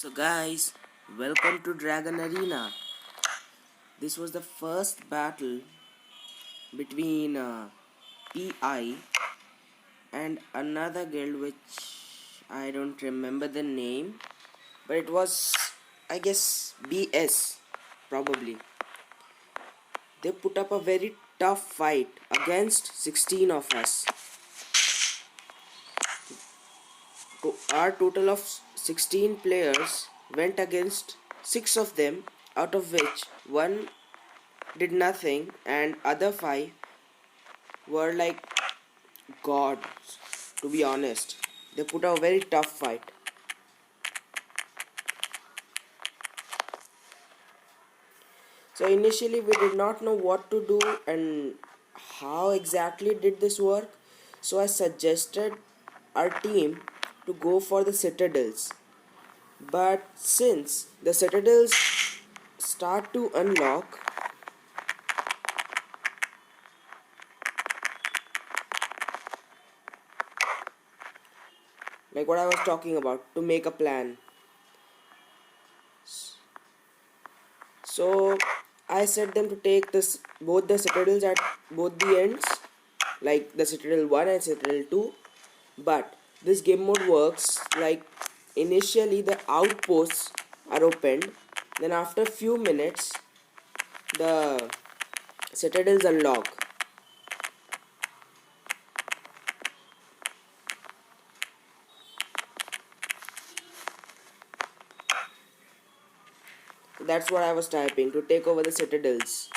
So guys, welcome to Dragon Arena. This was the first battle between PI and another guild which I don't remember the name, but it was, I guess, BS probably. They put up a very tough fight against 16 of us. Our total of 16 players went against 6 of them, out of which one did nothing and other 5 were like gods, to be honest. They put a very tough fight. So initially we did not know what to do and how exactly did this work. So I suggested our team to go for the citadels. But since the citadels start to unlock, like what I was talking about, to make a plan. So I set them to take this both the citadels at both the ends, like the citadel 1 and citadel 2. But this game mode works like initially the outposts are opened, then after few minutes the citadels unlock. That's what I was typing, to take over the citadels.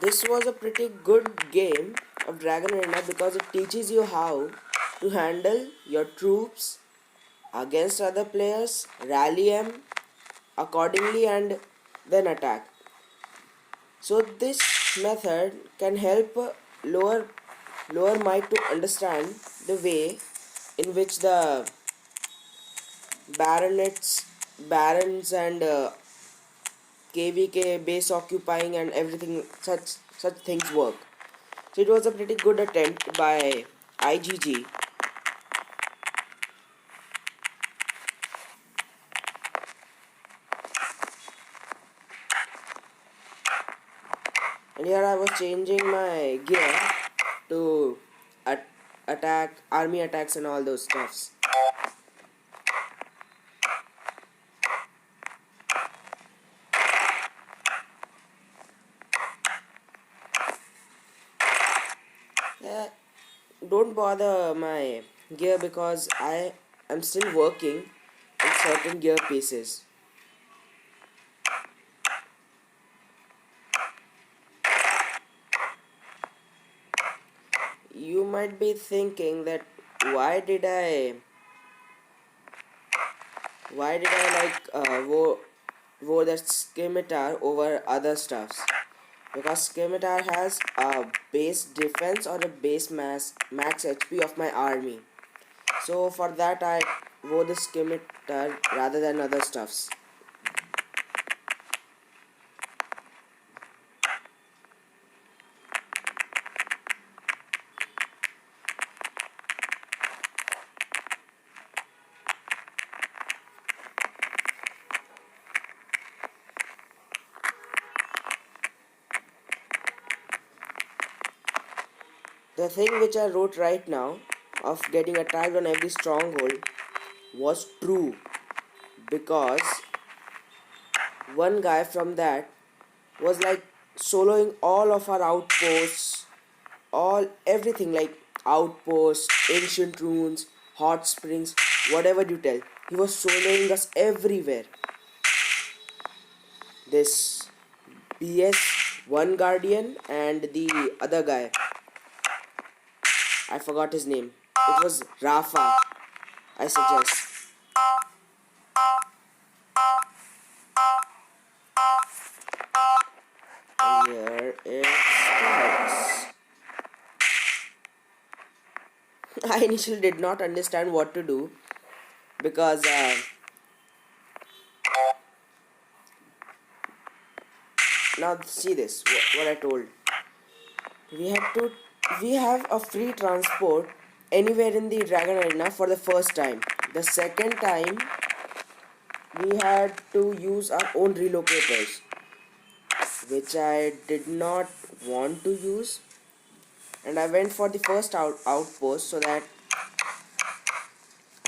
This was a pretty good game of Dragon Arena because it teaches you how to handle your troops against other players, rally them accordingly and then attack. So this method can help lower might to understand the way in which the barons and KVK base occupying and everything such things work. So it was a pretty good attempt by IGG. And here I was changing my gear to attack, army attacks and all those stuffs. Yeah, don't bother my gear because I am still working in certain gear pieces. You might be thinking that why did I wore that scimitar over other stuffs? Because scimitar has a base defense or a base max HP of my army. So for that I wore the scimitar rather than other stuffs. The thing which I wrote right now of getting attacked on every stronghold was true, because one guy from that was like soloing all of our outposts, all everything like outposts, ancient ruins, hot springs, whatever you tell. He was soloing us everywhere. This BS one guardian and the other guy, I forgot his name. It was Rafa, I suggest. initially did not understand what to do, because now see this, what I told. We have a free transport anywhere in the Dragon Arena for the first time. The second time we had to use our own relocators, which I did not want to use, and I went for the first outpost so that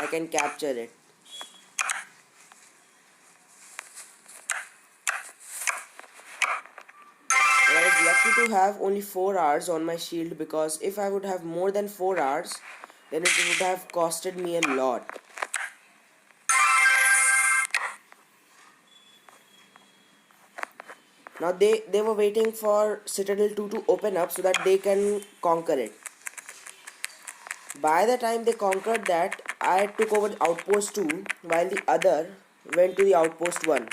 I can capture it. And I was lucky to have only 4 hours on my shield, because if I would have more than 4 hours, then it would have costed me a lot. Now they were waiting for Citadel 2 to open up so that they can conquer it. By the time they conquered that, I took over the outpost 2 while the other went to the outpost 1.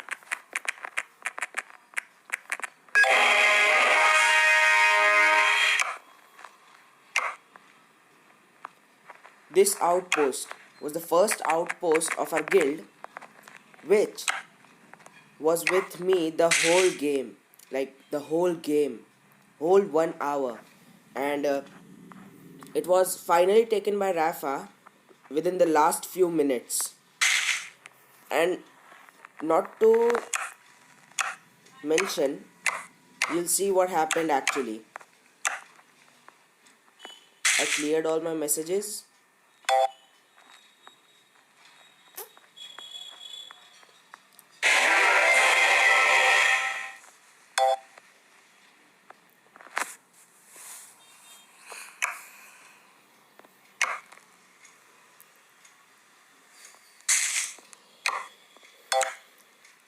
This outpost was the first outpost of our guild, which was with me the whole game, like the whole game, whole 1 hour, and it was finally taken by Rafa within the last few minutes. And not to mention, you'll see what happened actually. I cleared all my messages.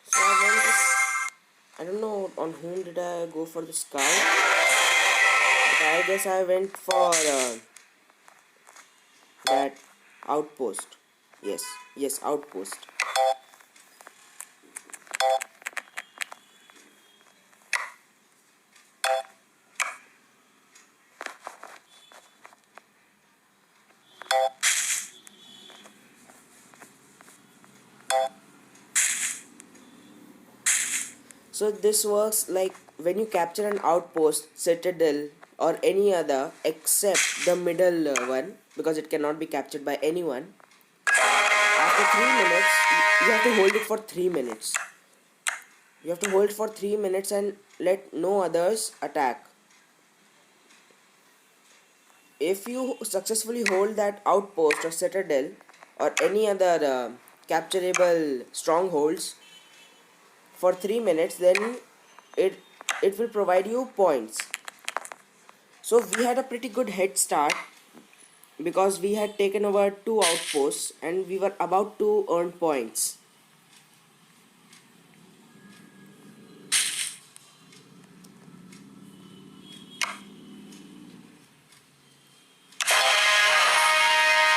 So I don't know on whom did I go for the scout, but I guess I went for that outpost. Yes, outpost. So this works like when you capture an outpost, citadel, or any other except the middle one, because it cannot be captured by anyone. After 3 minutes, you have to hold it for 3 minutes. You have to hold for 3 minutes and let no others attack. If you successfully hold that outpost or citadel or any other capturable strongholds for 3 minutes, then it will provide you points. So we had a pretty good head start, because we had taken over 2 outposts and we were about to earn points.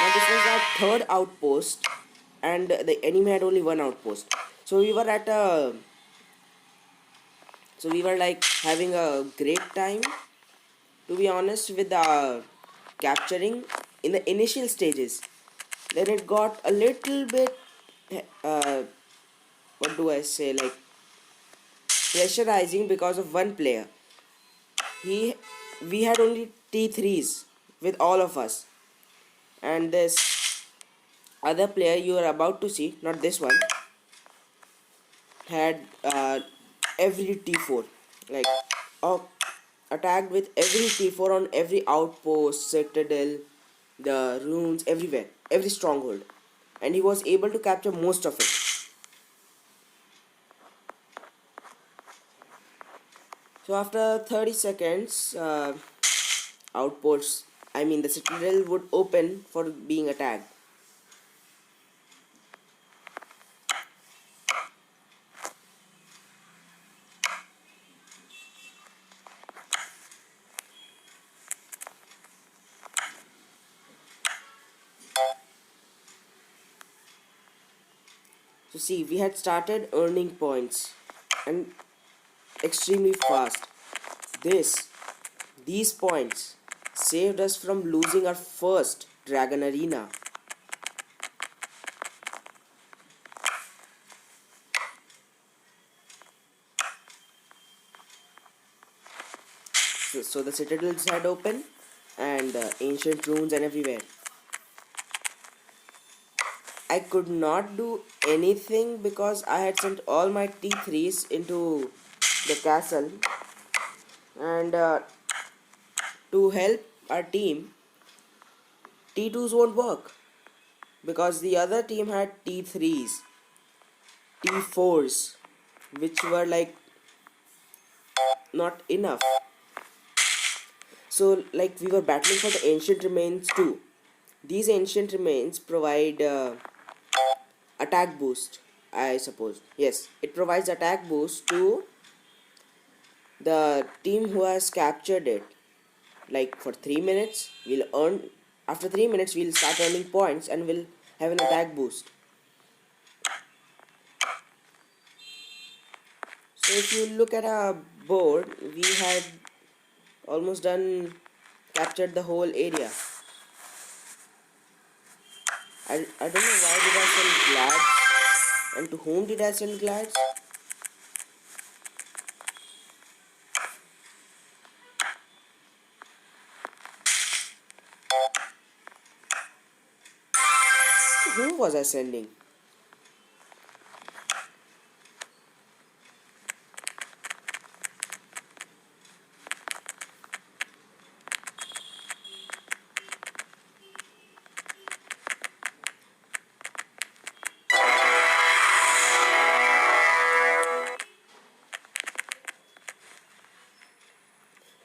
Now this was our 3rd outpost and the enemy had only 1 outpost. So we were like having a great time, to be honest, with capturing in the initial stages. Then it got a little bit what do I say, like pressurizing, because of one player. We had only T3s with all of us, and this other player you are about to see, not this one, had every T4, like attacked with every T4 on every outpost, citadel, the ruins, everywhere, every stronghold, and he was able to capture most of it. So after 30 seconds, outposts, I mean the citadel, would open for being attacked. So see, we had started earning points, and extremely fast. These points saved us from losing our first Dragon Arena. So the citadels had opened and ancient ruins and everywhere. I could not do anything because I had sent all my T3s into the castle, and to help our team, T2s won't work because the other team had T3s, T4s, which were like not enough. So like we were battling for the ancient remains too. These ancient remains provide attack boost, I suppose. Yes, it provides attack boost to the team who has captured it. Like for 3 minutes we'll earn, after 3 minutes we'll start earning points and we'll have an attack boost. So if you look at our board, we had almost done captured the whole area. I don't know why did I send glads, and to whom did I send glads. To whom was I sending?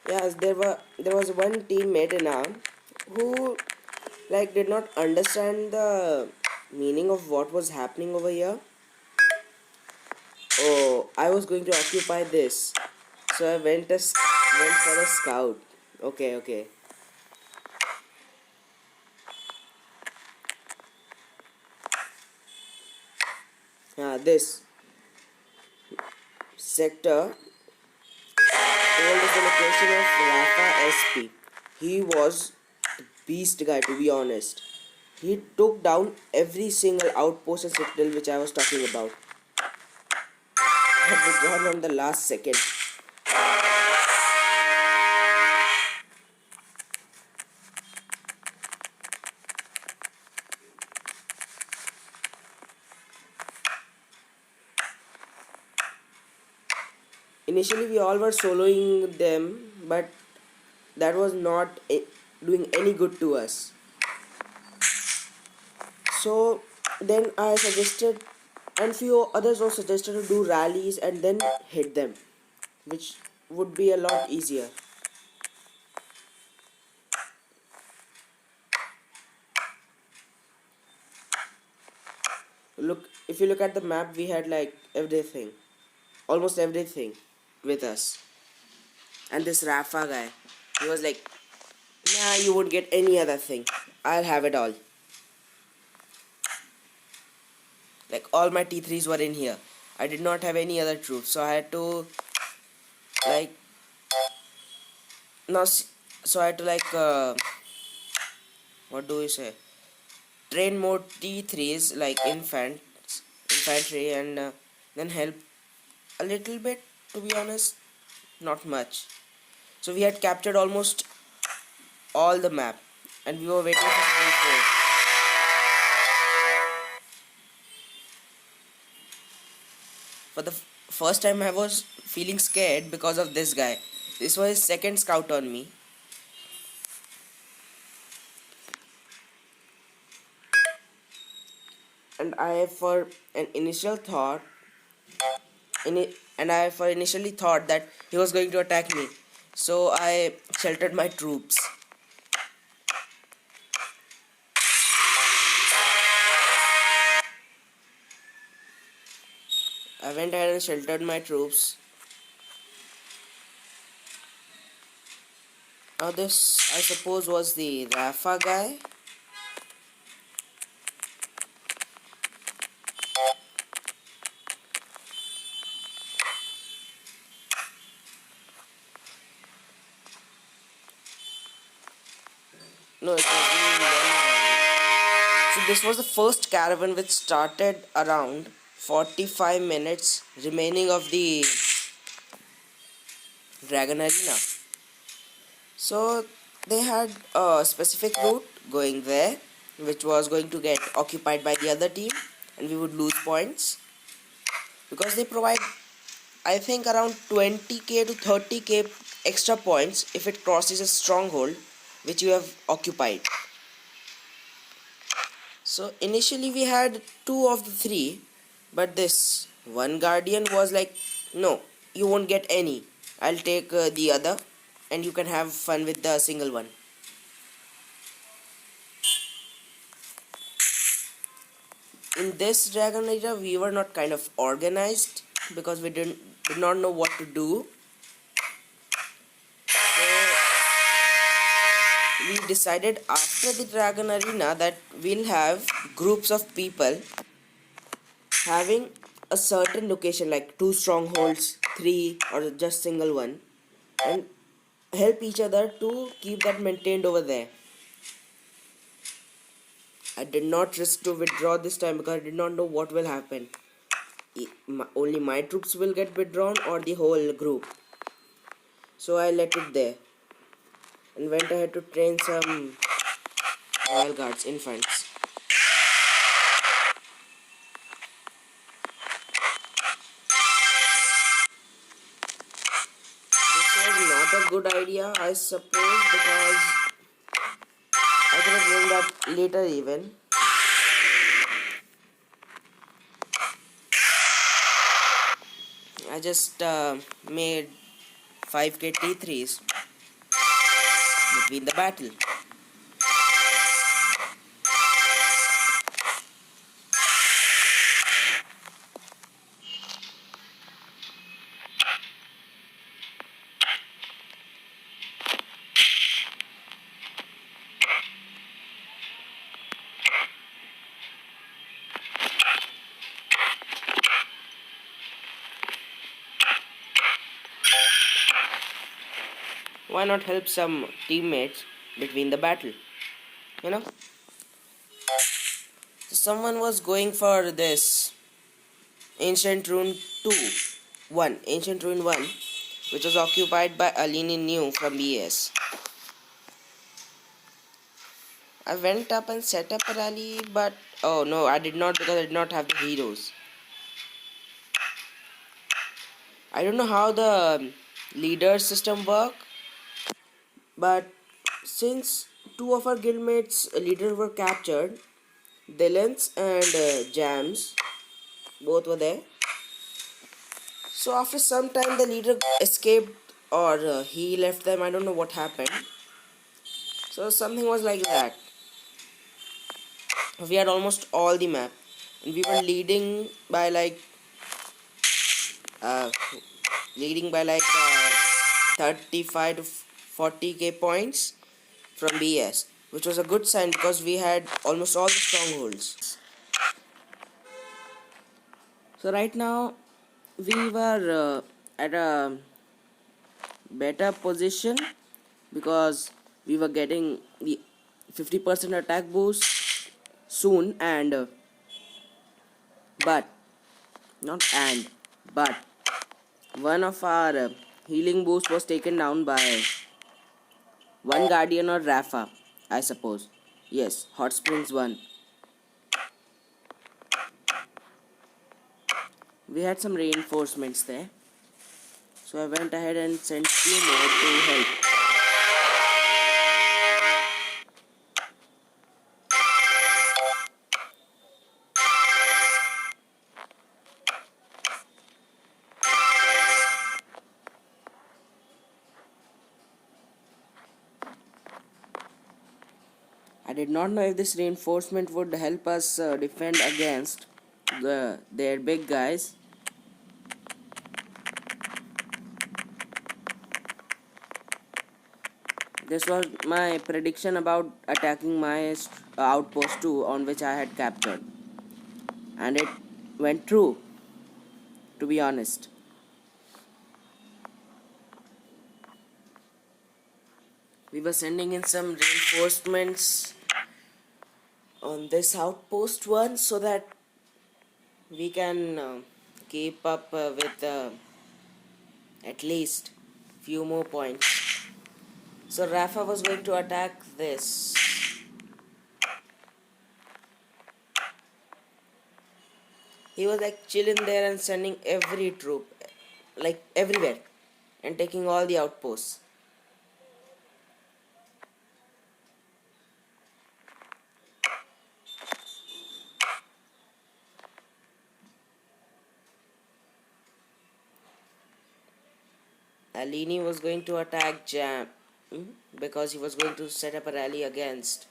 Yes, there was one teammate in arm who like did not understand the meaning of what was happening over here. Oh, I was going to occupy this, so I went for a scout. Okay, okay. This sector told us the location of Rafa SP. He was the beast guy, to be honest. He took down every single outpost and citadel which I was talking about. Had withdrawn on the last second. Initially, we all were soloing them, but that was not doing any good to us. So then I suggested, and few others also suggested to do rallies and then hit them, which would be a lot easier. Look, if you look at the map, we had like everything, almost everything with us. And this Rafa guy, he was like, nah, you won't get any other thing, I'll have it all. Like all my T3s were in here. I did not have any other troops, so I had to like now. So I had to like what do we say? Train more T3s like infantry, and then help a little bit. To be honest, not much. So we had captured almost all the map, and we were waiting for season 4. For the first time, I was feeling scared because of this guy. This was his second scout on me. And I for an initial thought and I for initially thought that he was going to attack me. So I sheltered my troops. I went ahead and sheltered my troops. Now this, I suppose, was the Rafa guy. No, it was the one guy. this was the first caravan which started around 45 minutes remaining of the Dragon Arena. So they had a specific route going there, which was going to get occupied by the other team, and we would lose points because they provide, I think, around 20k to 30k extra points if it crosses a stronghold which you have occupied. So initially we had two of the three, but this one guardian was like, no, you won't get any. I'll take the other, and you can have fun with the single one. In this Dragon Age, we were not kind of organized because we did not know what to do. So we decided after the Dragon Arena that we'll have groups of people having a certain location, like 2 strongholds, 3, or just single one, and help each other to keep that maintained over there. I did not risk to withdraw this time because I did not know what will happen. Only my troops will get withdrawn or the whole group. So I let it there and went ahead to train some royal guards, infants. This was not a good idea, I suppose, because I could have known that later even. I just made 5k T3s between the battle. Why not help some teammates between the battle? You know? So someone was going for this Ancient Ruin Ancient Ruin 1, which was occupied by Alini New from BS. I went up and set up a rally, but oh no, I did not, because I did not have the heroes. I don't know how the leader system work, but since two of our guildmates leaders were captured, Dylan's and Jams, both were there. So after some time the leader escaped, or he left them. I don't know what happened. So something was like that. We had almost all the map, and we were uh, leading by like 35 to 40k points from BS, which was a good sign because we had almost all the strongholds. So right now we were at a better position because we were getting the 50% attack boost soon, and but not and but one of our healing boost was taken down by one guardian or Rafa, I suppose. Yes, Hot Springs 1. We had some reinforcements there, so I went ahead and sent few more to help. I did not know if this reinforcement would help us defend against their big guys. This was my prediction about attacking my outpost 2, on which I had captured, and it went true, to be honest. We were sending in some reinforcements. on this outpost one so that we can keep up with at least few more points. So Rafa was going to attack this. He was like chilling there and sending every troop, like everywhere, and taking all the outposts. Alini was going to attack Jam because he was going to set up a rally against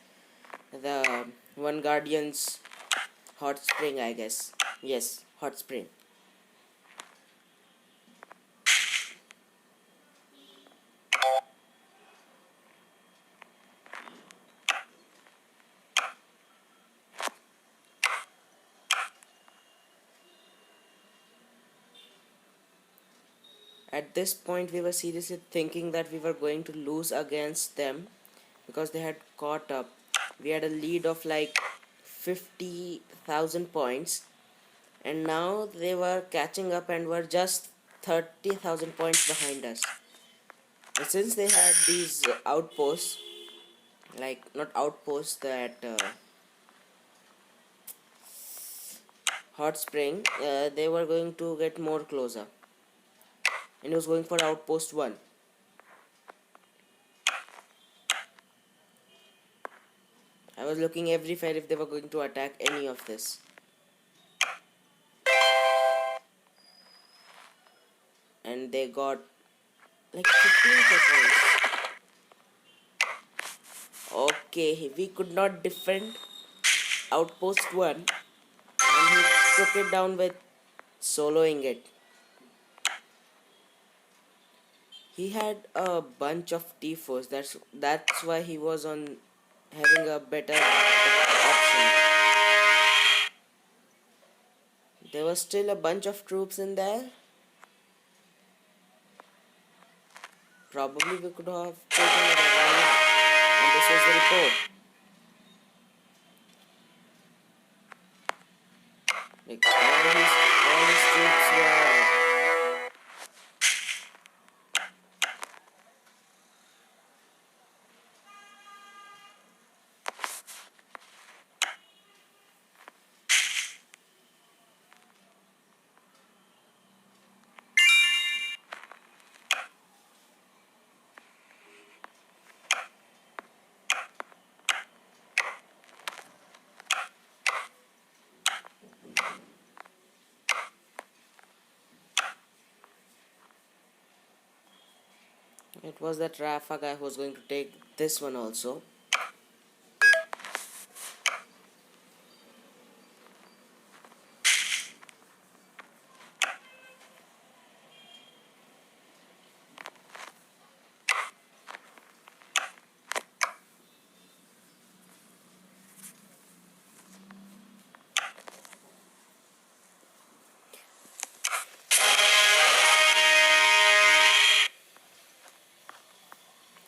the One Guardian's hot spring, I guess. Yes, hot spring. At this point, we were seriously thinking that we were going to lose against them because they had caught up. We had a lead of like 50,000 points, and now they were catching up and were just 30,000 points behind us. And since they had these outposts, like not outposts, that hot spring, they were going to get more closer, and he was going for outpost 1. I was looking everywhere if they were going to attack any of this. And they got like 15 points. Okay, we could not defend outpost 1, and he took it down with soloing it. He had a bunch of T4s. That's why he was on having a better option. There was still a bunch of troops in there. Probably we could have taken it around, and this was the report. Like all his troops were. It was that Rafa guy who was going to take this one also.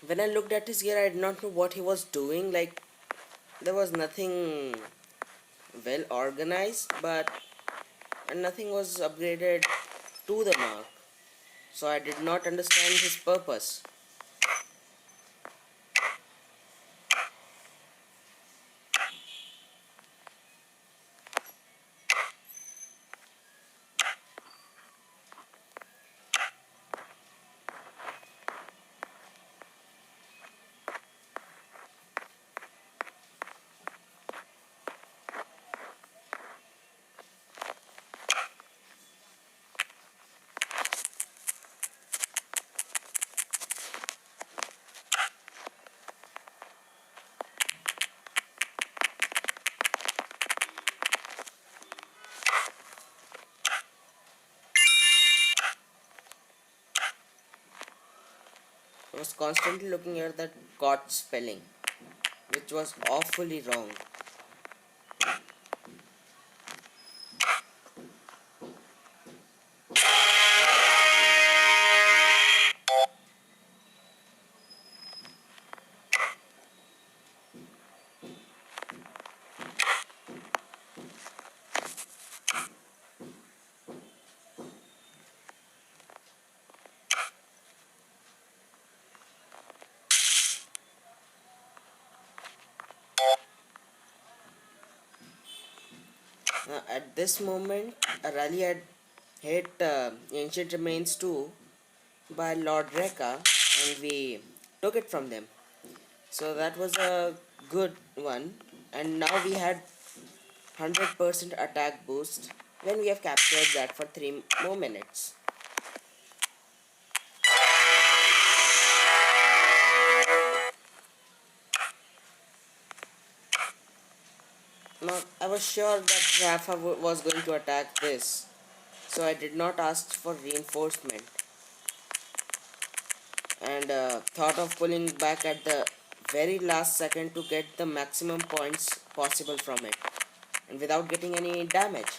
When I looked at his gear, I did not know what he was doing. Like, there was nothing well organized, but and nothing was upgraded to the mark. So I did not understand his purpose. I was constantly looking at that got spelling, which was awfully wrong. At this moment, a rally had hit Ancient Remains 2 by Lord Rekka, and we took it from them. So that was a good one, and now we had 100% attack boost when we have captured that for 3 more minutes. Now, I was sure that Rafa was going to attack this, so I did not ask for reinforcement, and thought of pulling back at the very last second to get the maximum points possible from it, and without getting any damage.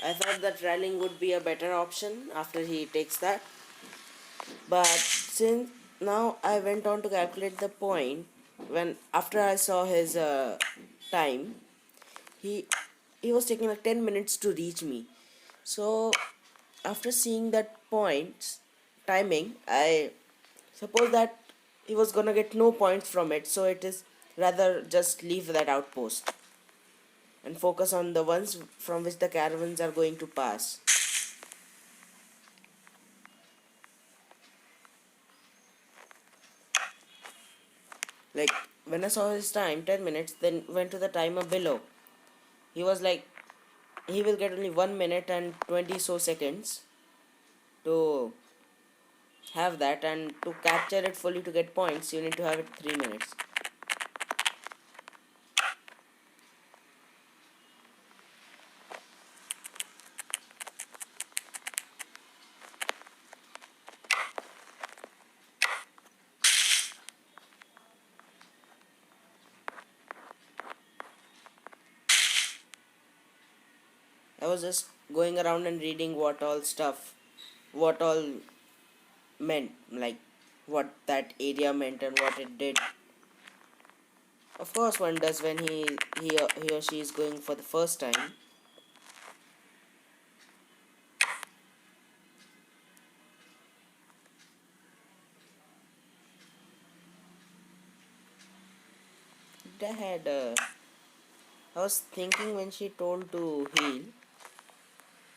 I thought that rallying would be a better option after he takes that, but since now I went on to calculate the point when after I saw his time, he he was taking like 10 minutes to reach me. So after seeing that points timing, I suppose that he was gonna get no points from it, so it is rather just leave that outpost and focus on the ones from which the caravans are going to pass. Like when I saw his time 10 minutes, then went to the timer below. He was like he will get only 1 minute and 20 so seconds to have that, and to capture it fully to get points you need to have it 3 minutes. I was just going around and reading what all meant, like what that area meant and what it did. Of course, one does when he or she is going for the first time. I had, I was thinking when she told to heal.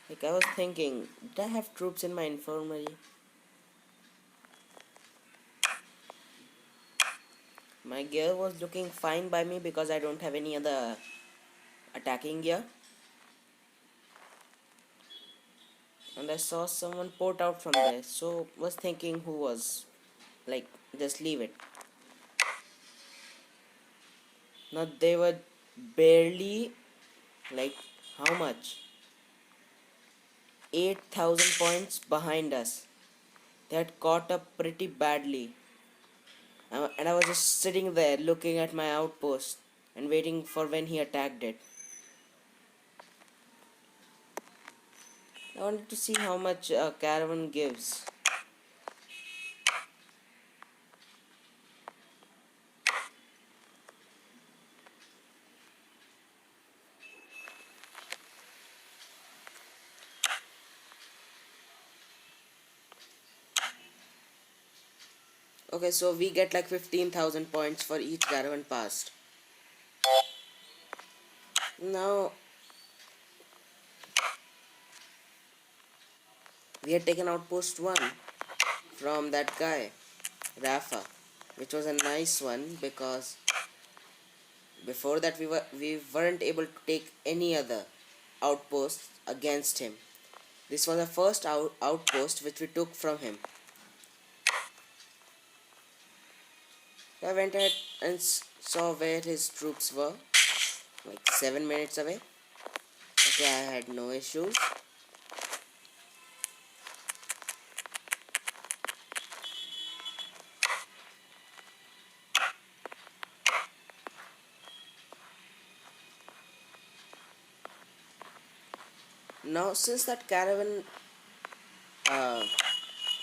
Like I was thinking, did I have troops in my infirmary? My gear was looking fine by me because I don't have any other attacking gear. And I saw someone port out from there, so was thinking who was. Like, just leave it. Now they were barely, like, how much? 8,000 points behind us. They had caught up pretty badly. And I was just sitting there looking at my outpost and waiting for when he attacked it. I wanted to see how much a caravan gives. Okay, so we get like 15,000 points for each caravan passed. Now, we had taken outpost 1 from that guy, Rafa, which was a nice one because before that we weren't able to take any other outposts against him. This was the first outpost which we took from him. I went ahead and saw where his troops were, like 7 minutes away. Okay, I had no issues. Now, since that caravan uh,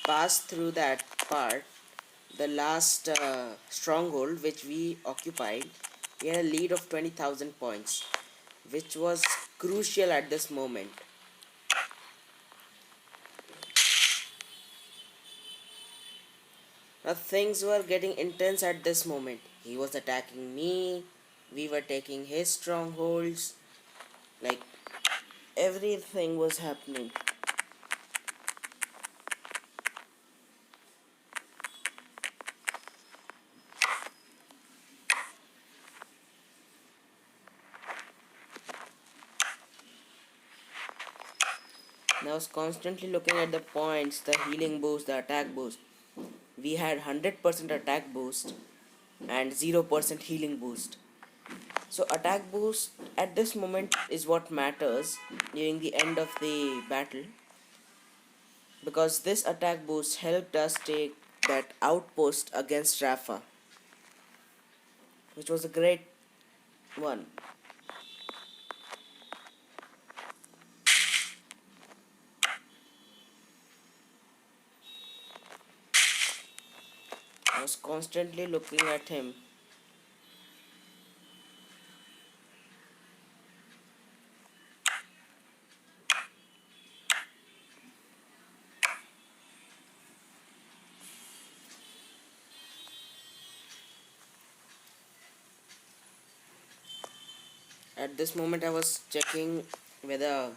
passed through that part, the last stronghold which we occupied, we had a lead of 20,000 points, which was crucial at this moment. Things were getting intense at this moment. He was attacking me, we were taking his strongholds, like everything was happening. And I was constantly looking at the points, the healing boost, the attack boost. We had 100% attack boost and 0% healing boost. So attack boost at this moment is what matters during the end of the battle, because this attack boost helped us take that outpost against Rafa, which was a great one. I was constantly looking at him. At this moment I was checking whether,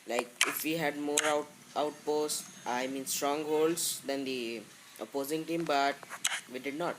like, if we had more outposts, I mean strongholds, than the opposing team, but we did not.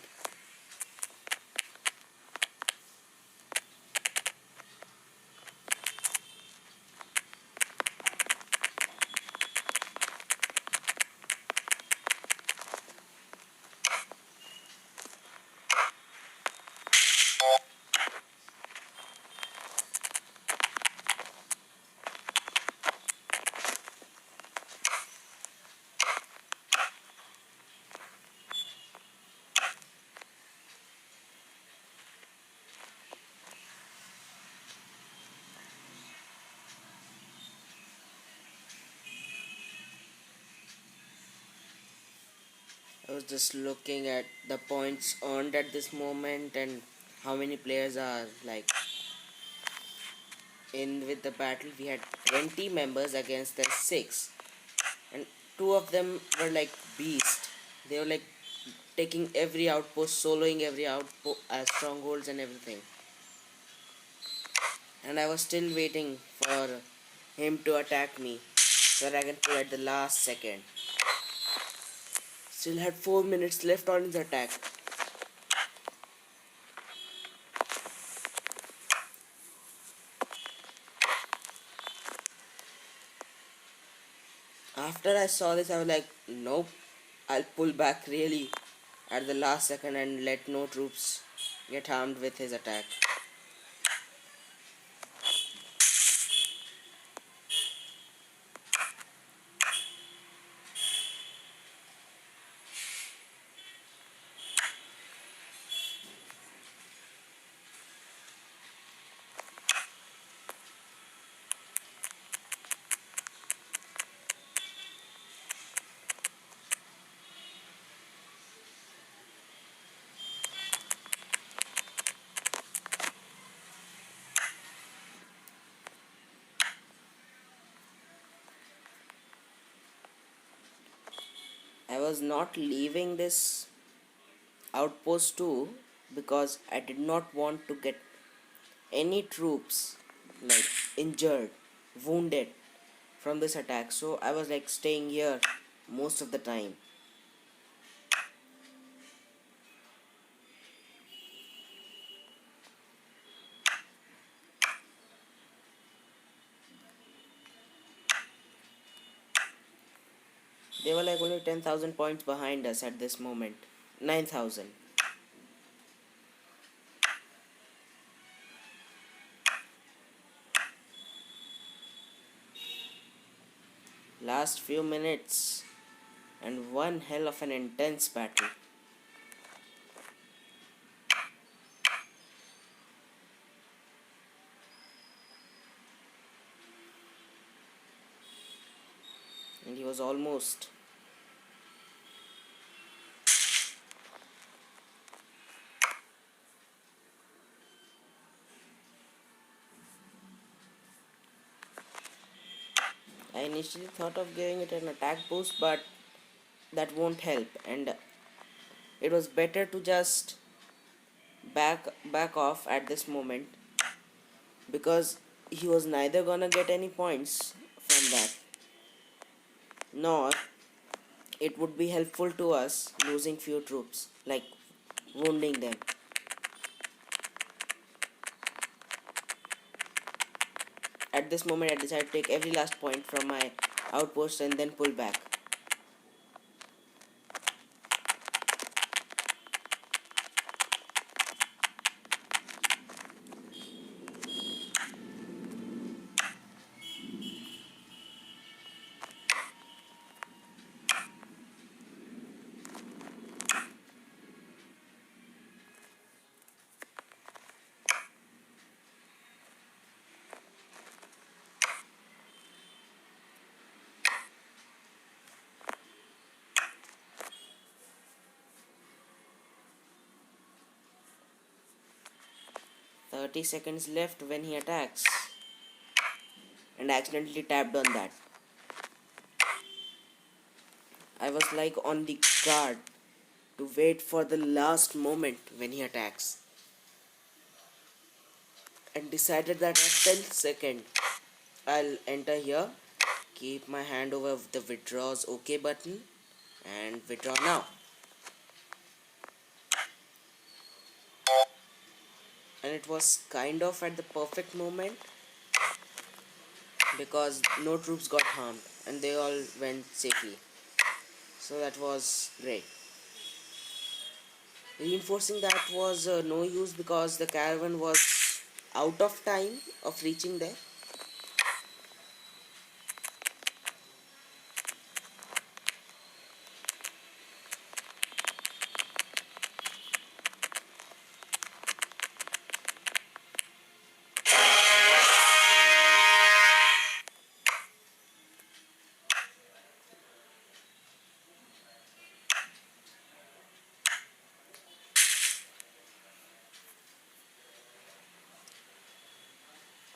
I was just looking at the points earned at this moment and how many players are like in with the battle. We had 20 members against the 6, and two of them were like beast. They were like taking every outpost, soloing every outpost, strongholds and everything. And I was still waiting for him to attack me so that I can pull at the last second. Still had 4 minutes left on his attack. After I saw this, I was like, nope, I'll pull back really at the last second and let no troops get harmed with his attack. I was not leaving this outpost too because I did not want to get any troops like injured, wounded from this attack. So I was like staying here most of the time. They were like only 10,000 points behind us at this moment. 9,000. Last few minutes and one hell of an intense battle. And he was almost. I initially thought of giving it an attack boost, but that won't help, and it was better to just back off at this moment, because he was neither gonna get any points from that, nor it would be helpful to us losing few troops, like wounding them. At this moment I decided to take every last point from my outpost and then pull back. 30 seconds left when he attacks, and I accidentally tapped on that. I was like on the guard to wait for the last moment when he attacks, and decided that at 10th second I'll enter here, keep my hand over the withdraws OK button, and withdraw now. And it was kind of at the perfect moment, because no troops got harmed and they all went safely. So that was great. Reinforcing that was no use, because the caravan was out of time of reaching there.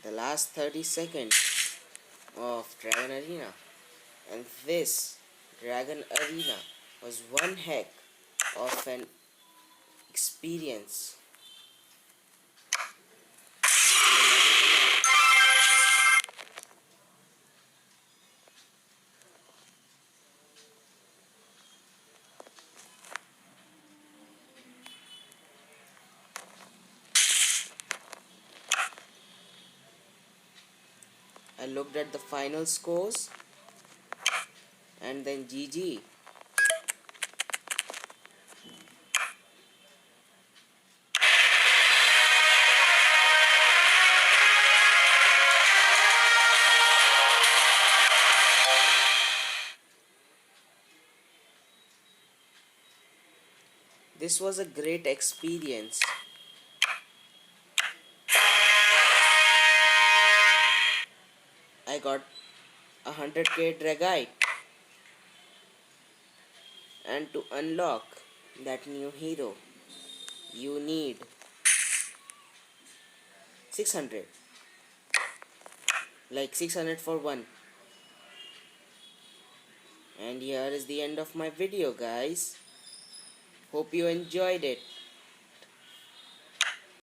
The last 30 seconds of Dragon Arena, and this Dragon Arena was one heck of an experience. I looked at the final scores, and then GG. This was a great experience. I got 100k Dragite, and to unlock that new hero you need 600, like 600 for one. And here is the end of my video, guys. Hope you enjoyed it.